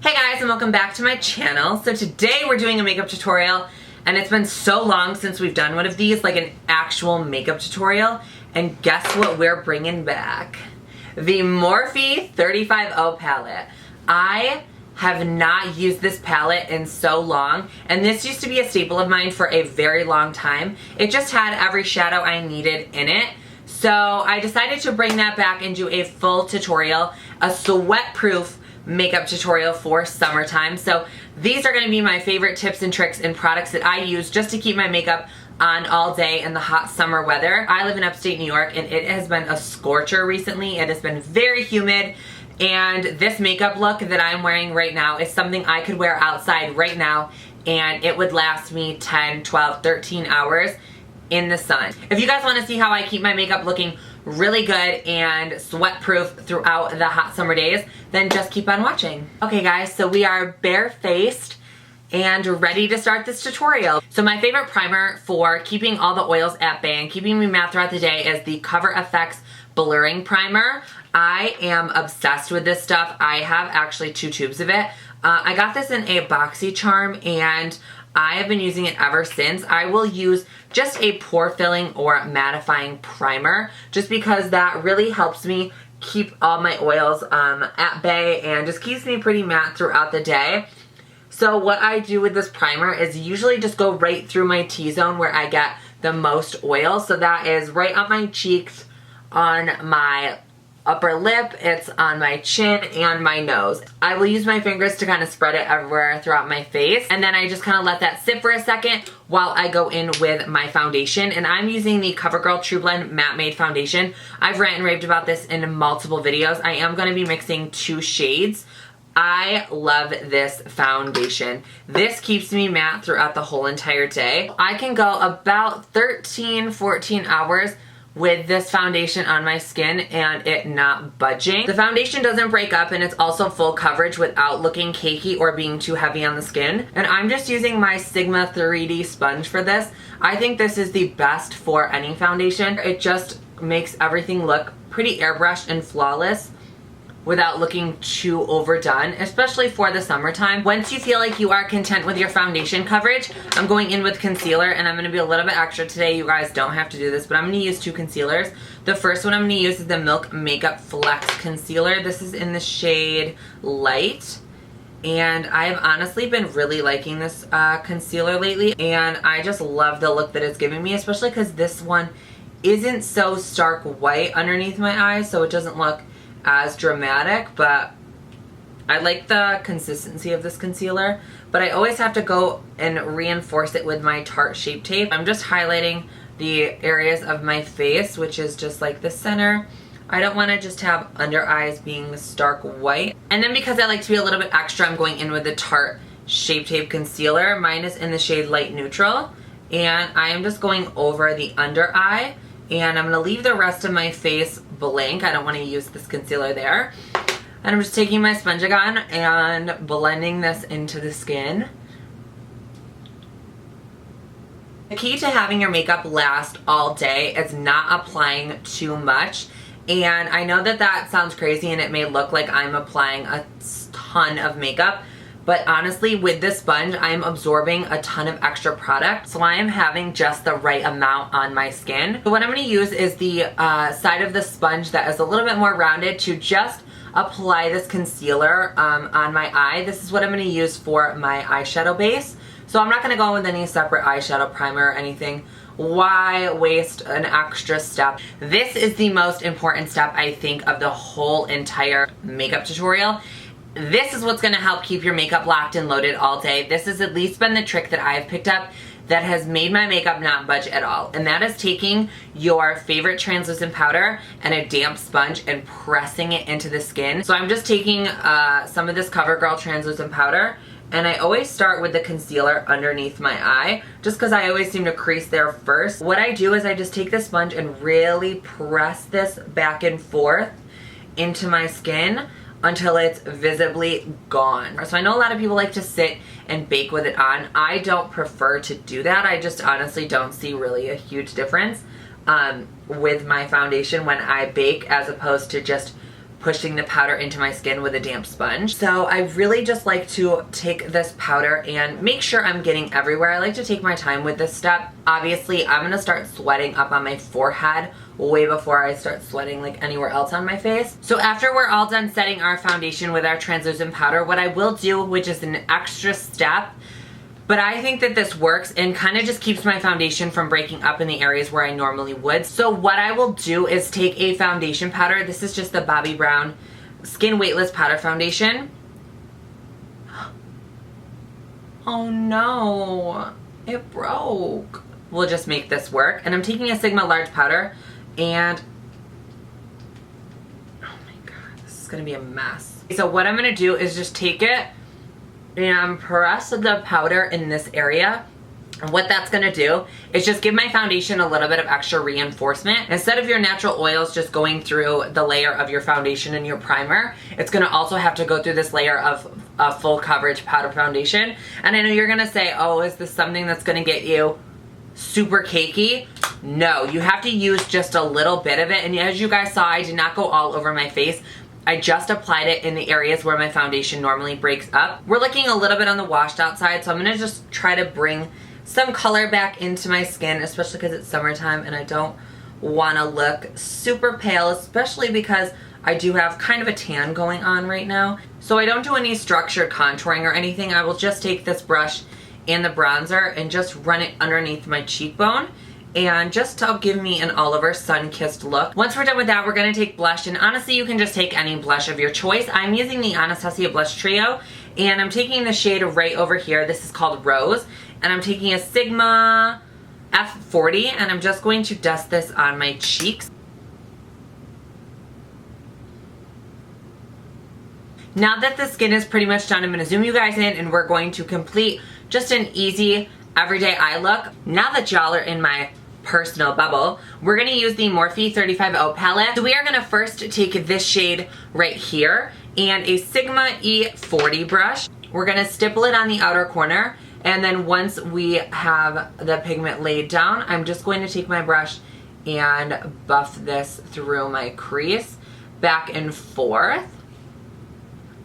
Hey guys, and welcome back to my channel. So today we're doing a makeup tutorial, and it's been so long since we've done one of these, like an actual makeup tutorial. And guess what we're bringing back? The Morphe 35O palette. I have not used this palette in so long, and this used to be a staple of mine for a very long time. It just had every shadow I needed in it. So I decided to bring that back and do a full tutorial, a sweat-proof makeup tutorial for summertime. So these are going to be my favorite tips and tricks and products that I use just to keep my makeup on all day in the hot summer weather. I live in upstate New York, and it has been a scorcher recently. It has been very humid, and this makeup look that I'm wearing right now is something I could wear outside right now, and it would last me 10, 12, 13 hours in the sun. If you guys want to see how I keep my makeup looking really good and sweat proof throughout the hot summer days, then just keep on watching. Okay guys, so we are barefaced and ready to start this tutorial. So my favorite primer for keeping all the oils at bay and keeping me matte throughout the day is the Cover FX Blurring Primer. I am obsessed with this stuff. I have actually 2 tubes of it. I got this in a BoxyCharm, and I have been using it ever since. I will use just a pore filling or mattifying primer just because that really helps me keep all my oils at bay and just keeps me pretty matte throughout the day. So what I do with this primer is usually just go right through my T-zone where I get the most oil. So that is right on my cheeks, on my upper lip, it's on my chin and my nose. I will use my fingers to kind of spread it everywhere throughout my face, and then I just kind of let that sit for a second while I go in with my foundation. And I'm using the CoverGirl True Blend Matte Made Foundation. I've ranted and raved about this in multiple videos. I am going to be mixing 2 shades. I love this foundation. This keeps me matte throughout the whole entire day. I can go about 13, 14 hours with this foundation on my skin and it not budging. The foundation doesn't break up, and it's also full coverage without looking cakey or being too heavy on the skin. And I'm just using my Sigma 3D sponge for this. I think this is the best for any foundation. It just makes everything look pretty airbrushed and flawless without looking too overdone, especially for the summertime. Once you feel like you are content with your foundation coverage, I'm going in with concealer, and I'm gonna be a little bit extra today. You guys don't have to do this, but I'm gonna use 2 concealers. The first one I'm gonna use is the Milk Makeup Flex Concealer. This is in the shade Light, and I have honestly been really liking this concealer lately, and I just love the look that it's giving me, especially because this one isn't so stark white underneath my eyes, so it doesn't look as dramatic, but I like the consistency of this concealer. But I always have to go and reinforce it with my Tarte Shape Tape. I'm just highlighting the areas of my face, which is just like the center. I don't want to just have under eyes being the stark white. And then because I like to be a little bit extra, I'm going in with the Tarte Shape Tape Concealer. Mine is in the shade Light Neutral, and I am just going over the under eye, and I'm going to leave the rest of my face blank. I don't want to use this concealer there. And I'm just taking my sponge again and blending this into the skin. The key to having your makeup last all day is not applying too much. And I know that that sounds crazy and it may look like I'm applying a ton of makeup, but honestly, with this sponge, I'm absorbing a ton of extra product, so I am having just the right amount on my skin. So what I'm going to use is the side of the sponge that is a little bit more rounded to just apply this concealer on my eye. This is what I'm going to use for my eyeshadow base. So I'm not going to go with any separate eyeshadow primer or anything. Why waste an extra step? This is the most important step, I think, of the whole entire makeup tutorial. This is what's going to help keep your makeup locked and loaded all day. This has at least been the trick that I've picked up that has made my makeup not budge at all. And that is taking your favorite translucent powder and a damp sponge and pressing it into the skin. So I'm just taking some of this CoverGirl translucent powder, and I always start with the concealer underneath my eye just because I always seem to crease there first. What I do is I just take the sponge and really press this back and forth into my skin until it's visibly gone. So I know a lot of people like to sit and bake with it on. I don't prefer to do that. I just honestly don't see really a huge difference with my foundation when I bake, as opposed to just pushing the powder into my skin with a damp sponge. So I really just like to take this powder and make sure I'm getting everywhere. I like to take my time with this step. Obviously, I'm gonna start sweating up on my forehead way before I start sweating like anywhere else on my face. So after we're all done setting our foundation with our translucent powder, what I will do, which is an extra step, but I think that this works and kind of just keeps my foundation from breaking up in the areas where I normally would. So what I will do is take a foundation powder. This is just the Bobbi Brown Skin Weightless Powder Foundation. Oh no, it broke. We'll just make this work. And I'm taking a Sigma Large Powder and, oh my god, this is gonna be a mess. So what I'm gonna do is just take it and press the powder in this area. And what that's gonna do is just give my foundation a little bit of extra reinforcement. Instead of your natural oils just going through the layer of your foundation and your primer, it's gonna also have to go through this layer of full coverage powder foundation. And I know you're gonna say, oh, is this something that's gonna get you super cakey? No, you have to use just a little bit of it. And as you guys saw, I did not go all over my face. I just applied it in the areas where my foundation normally breaks up. We're looking a little bit on the washed out side, so I'm gonna just try to bring some color back into my skin, especially because it's summertime and I don't wanna look super pale, especially because I do have kind of a tan going on right now. So I don't do any structured contouring or anything. I will just take this brush and the bronzer and just run it underneath my cheekbone, and just to give me an Oliver sun-kissed look. Once we're done with that, we're gonna take blush, and honestly, you can just take any blush of your choice. I'm using the Anastasia Blush Trio, and I'm taking the shade right over here. This is called Rose, and I'm taking a Sigma F40, and I'm just going to dust this on my cheeks. Now that the skin is pretty much done, I'm gonna zoom you guys in, and we're going to complete just an easy everyday eye look. Now that y'all are in my personal bubble, we're gonna use the Morphe 35O palette. So we are gonna first take this shade right here and a Sigma E40 brush. We're gonna stipple it on the outer corner, and then once we have the pigment laid down, I'm just going to take my brush and buff this through my crease back and forth.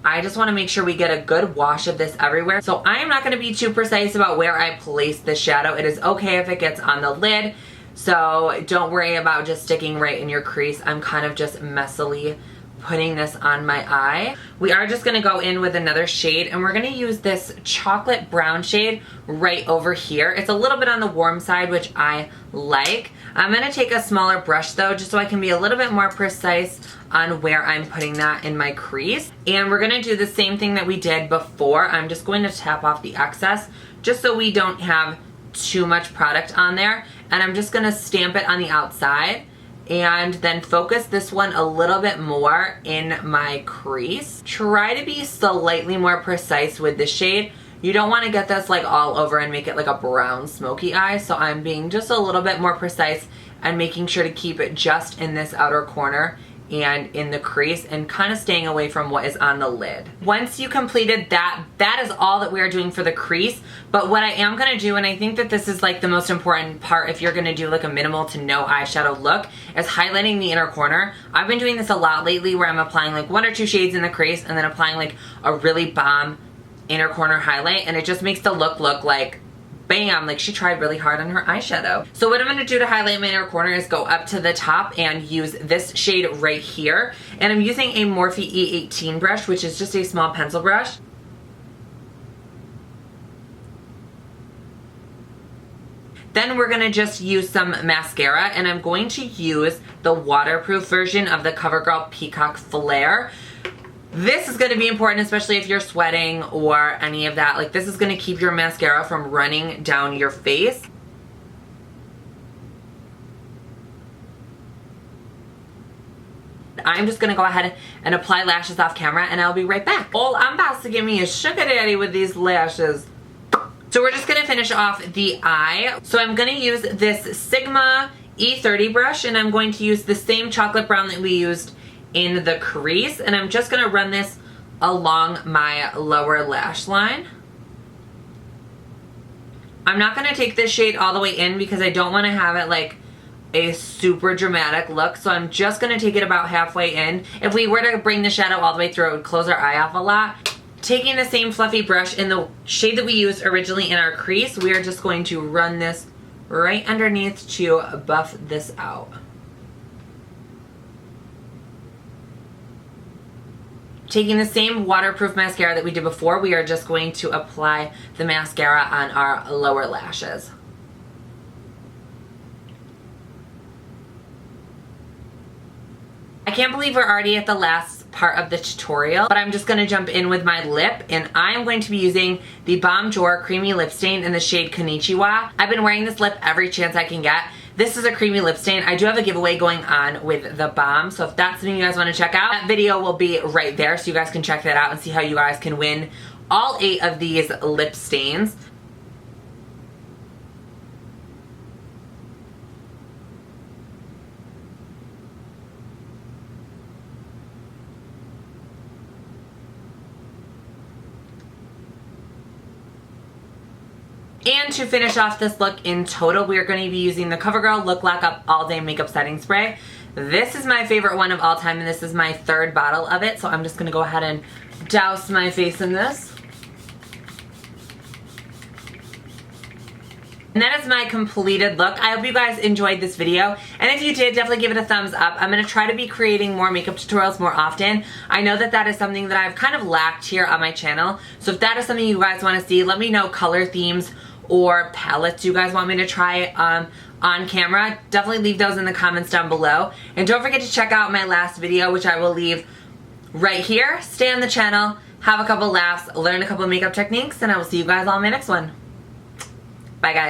I just want to make sure we get a good wash of this everywhere. So I am not going to be too precise about where I place the shadow. It is okay if it gets on the lid, so don't worry about just sticking right in your crease. I'm kind of just messily putting this on my eye. We are just going to go in with another shade, and we're going to use this chocolate brown shade right over here. It's a little bit on the warm side, which I like. I'm going to take a smaller brush though, just so I can be a little bit more precise on where I'm putting that in my crease. And we're going to do the same thing that we did before. I'm just going to tap off the excess just so we don't have too much product on there. And I'm just going to stamp it on the outside and then focus this one a little bit more in my crease. Try to be slightly more precise with the shade. You don't want to get this like all over and make it like a brown smoky eye, so I'm being just a little bit more precise and making sure to keep it just in this outer corner and in the crease, and kind of staying away from what is on the lid. Once you completed that, that is all that we are doing for the crease. But what I am going to do, and I think that this is like the most important part if you're going to do like a minimal to no eyeshadow look, is highlighting the inner corner. I've been doing this a lot lately where I'm applying like 1 or 2 shades in the crease and then applying like a really bomb inner corner highlight, and it just makes the look like bam, like she tried really hard on her eyeshadow. So what I'm going to do to highlight my inner corner is go up to the top and use this shade right here. And I'm using a Morphe E18 brush, which is just a small pencil brush. Then we're going to just use some mascara, and I'm going to use the waterproof version of the CoverGirl Peacock Flare. This is going to be important, especially if you're sweating or any of that. Like, this is going to keep your mascara from running down your face. I'm just going to go ahead and apply lashes off camera, and I'll be right back. Oh, I'm about to give me a sugar daddy with these lashes. So we're just going to finish off the eye. So I'm going to use this Sigma E30 brush, and I'm going to use the same chocolate brown that we used in the crease, and I'm just going to run this along my lower lash line. I'm not going to take this shade all the way in because I don't want to have it like a super dramatic look. So I'm just going to take it about halfway in. If we were to bring the shadow all the way through, it would close our eye off a lot. Taking the same fluffy brush in the shade that we used originally in our crease, we are just going to run this right underneath to buff this out. Taking the same waterproof mascara that we did before, we are just going to apply the mascara on our lower lashes. I can't believe we're already at the last part of the tutorial, but I'm just going to jump in with my lip, and I'm going to be using the Balm Jour Creamy Lip Stain in the shade Konnichiwa. I've been wearing this lip every chance I can get. This is a creamy lip stain. I do have a giveaway going on with the balm, so if that's something you guys want to check out, that video will be right there so you guys can check that out and see how you guys can win all 8 of these lip stains. And to finish off this look in total, we are going to be using the CoverGirl Look Lock Up All Day Makeup Setting Spray. This is my favorite one of all time, and this is my 3rd bottle of it, so I'm just going to go ahead and douse my face in this. And that is my completed look. I hope you guys enjoyed this video, and if you did, definitely give it a thumbs up. I'm going to try to be creating more makeup tutorials more often. I know that that is something that I've kind of lacked here on my channel, so if that is something you guys want to see, let me know color themes or palettes you guys want me to try on camera. Definitely leave those in the comments down below. And don't forget to check out my last video, which I will leave right here. Stay on the channel, have a couple laughs, learn a couple makeup techniques, and I will see you guys all in my next one. Bye guys.